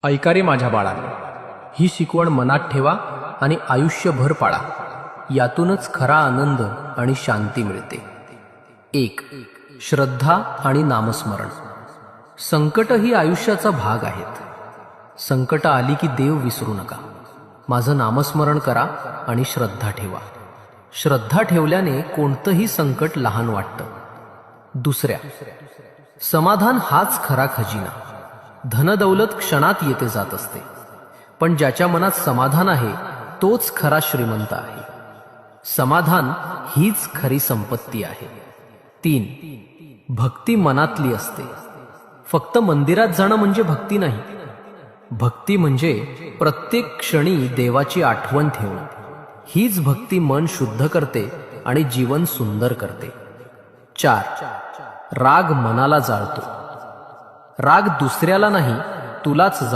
ऐका रे माझ्या बाळांनो, ही शिकवण मनात ठेवा आणि आयुष्यभर पाळा. यातूनच खरा आनंद आणि शांती मिळते. 1. श्रद्धा आणि नामस्मरण. संकट ही आयुष्याचा भाग आहेत. संकट आली की देव विसरू नका. माझं नामस्मरण करा आणि श्रद्धा ठेवा. श्रद्धा ठेवल्याने कोणतंही संकट लहान वाटतं. 2. समाधान हाच खरा खजिना. धनदौलत क्षणात येते जात असते, पण ज्याच्या मनात समाधान आहे तोच खरा श्रीमंत आहे. समाधान हीच खरी संपत्ती आहे. 3. भक्ती मनातली असते. फक्त मंदिरात जाणं म्हणजे भक्ती नाही. भक्ती म्हणजे प्रत्येक क्षणी देवाची आठवण ठेवणं. हीच भक्ती मन शुद्ध करते आणि जीवन सुंदर करते. 4. राग मनाला जाळतो. राग दुसऱ्याला नाही, तुलाच